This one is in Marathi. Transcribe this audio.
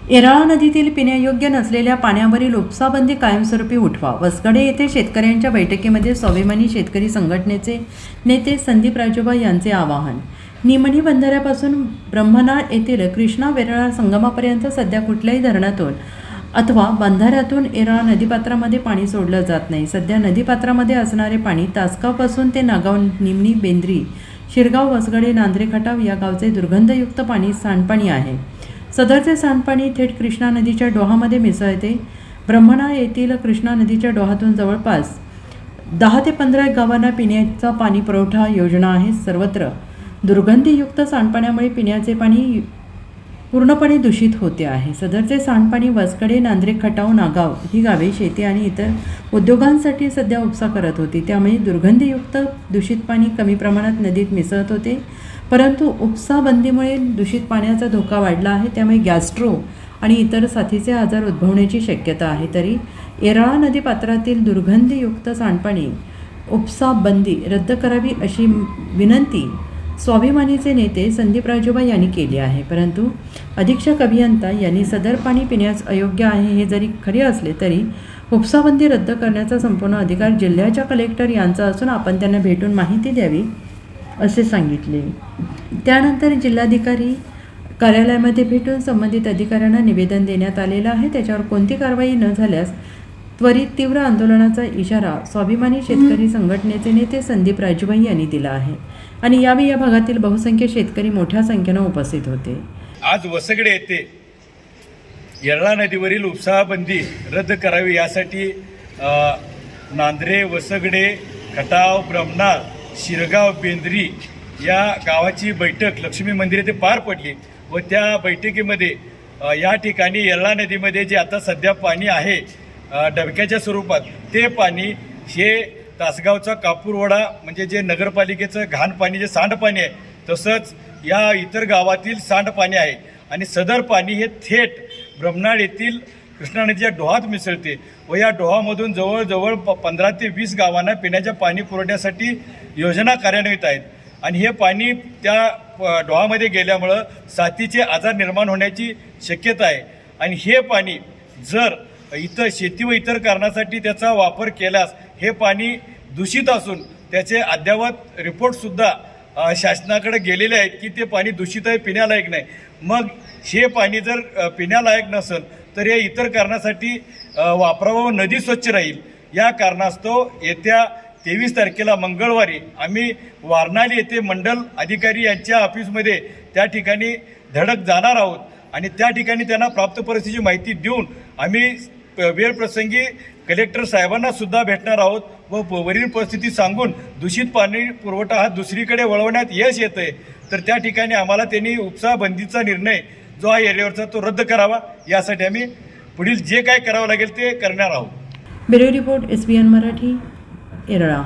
येरळा नदीतील पिण्यायोग्य नसलेल्या पाण्यावरील उपसाबंदी कायमस्वरूपी उठवा. वसगडे येथे शेतकऱ्यांच्या बैठकीमध्ये स्वाभिमानी शेतकरी संघटनेचे नेते संदीप राजोबा यांचे आवाहन. निमणी बंधाऱ्यापासून ब्रह्मनाळ येथील कृष्णा वेरळा संगमापर्यंत सध्या कुठल्याही धरणातून अथवा बंधाऱ्यातून येरळा नदीपात्रामध्ये पाणी सोडलं जात नाही. सध्या नदीपात्रामध्ये असणारे पाणी तासगावपासून ते नागाव, निमणी, बेंद्री, शिरगाव, वसगडे, नांद्रे, खटाव या गावचे दुर्गंधयुक्त पाणी सांडपाणी आहे. सदरचे सांडपाणी थेट कृष्णा नदीच्या डोहामध्ये मिसळते. ब्रह्मनाळ येथील कृष्णा नदीच्या डोहातून जवळपास 10 ते 15 गावांना पिण्याचा पाणी पुरवठा योजना आहे. सर्वत्र दुर्गंधीयुक्त सांडपाण्यामुळे पिण्याचे पाणी पूर्णपणे दूषित होते आहे. सदरचे सांडपाणी वसगडे, नांद्रे, खटाव, नागाव ही गावे शेती आणि इतर उद्योगांसाठी सध्या उपसा करत होती. त्यामुळे दुर्गंधीयुक्त दूषित पाणी कमी प्रमाणात नदीत मिसळत होते. परंतु उपसा बंदीमुळे दूषित पाण्याचा धोका वाढला आहे. त्यामुळे गॅस्ट्रो आणि इतर साथीचे आजार उद्भवण्याची शक्यता आहे. तरी येरळा नदीपात्रातील दुर्गंधीयुक्त सांडपाणी उपसा बंदी रद्द करावी अशी विनंती स्वाभिमानीचे नेते संदीप राजोबा यांनी केली आहे. परंतु अधीक्षक अभियंता यांनी सदर पाणी पिण्यास अयोग्य आहे हे जरी खरे असले तरी उपसाबंदी रद्द करण्याचा संपूर्ण अधिकार जिल्ह्याच्या कलेक्टर यांचा असून आपण त्यांना भेटून माहिती द्यावी असे सांगितले. त्यानंतर जिल्हाधिकारी कार्यालयामध्ये भेटून संबंधित अधिकाऱ्यांना निवेदन देण्यात आलेलं आहे. त्याच्यावर कोणती कारवाई न झाल्यास त्वरित तीव्र आंदोलनाचा इशारा स्वाभिमानी शेतकरी संघटनेचे नेते संदीप राजोबा यांनी दिला आहे. आणि यावेळी या भागातील बहुसंख्य शेतकरी मोठ्या संख्येनं उपस्थित होते. आज वसगडे येथे येरळा नदीवरील उपसाबंदी रद्द करावी यासाठी नांद्रे, वसगडे, खटाव, ब्रह्मनाळ, शिरगाव, बेंद्री या गावाची बैठक लक्ष्मी मंदिर येथे पार पडली व त्या बैठकीमध्ये या ठिकाणी येरळा नदीमध्ये जे आता सध्या पाणी आहे डबक्याच्या स्वरूपात ते पाणी हे तासगावचा कापूरवाडा म्हणजे जे नगरपालिकेचं घाण पाणी जे सांडपाणी आहे तसंच या इतर गावातील सांडपाणी आहे आणि सदर पाणी हे थेट ब्रह्मनाळ येथील कृष्णा नदीच्या डोहात मिसळते व या डोहामधून जवळजवळ 15 ते 20 गावांना पिण्याच्या पाणी पुरवण्यासाठी योजना कार्यान्वित आहेत. आणि हे पाणी त्या डोहामध्ये गेल्यामुळं साथीचे आजार निर्माण होण्याची शक्यता आहे. आणि हे पाणी जर इतर शेती व इतर कारणासाठी त्याचा वापर केल्यास हे पाणी दूषित असून त्याचे अद्ययावत रिपोर्टसुद्धा शासनाकडे गेलेले आहेत की ते पाणी दूषित आहे, पिण्यालायक नाही. मग हे पाणी जर पिण्यालायक नसेल तर हे इतर कारणासाठी वापरावं व नदी स्वच्छ राहील. या कारणास्तव येत्या 23 तारखेला मंगळवारी आम्ही वारणाली येथे मंडल अधिकारी यांच्या ऑफिसमध्ये त्या ठिकाणी धडक जाणार आहोत आणि त्या ठिकाणी त्यांना प्राप्त परिस्थितीची माहिती देऊन आम्ही वेळ प्रसंगी कलेक्टर साहेबांना सुद्धा भेटणार आहोत व वरील परिस्थिती सांगून दूषित पाणी पुरवठा हा दुसरीकडे वळवण्यात यश येतं आहे. तर त्या ठिकाणी आम्हाला त्यांनी उपसाबंदीचा निर्णय जो आहे एरियावरचा तो रद्द करावा यासाठी आम्ही पुढील जे काय करावं लागेल ते करणार आहोत. Bureau report SBN Marathi, Yerala.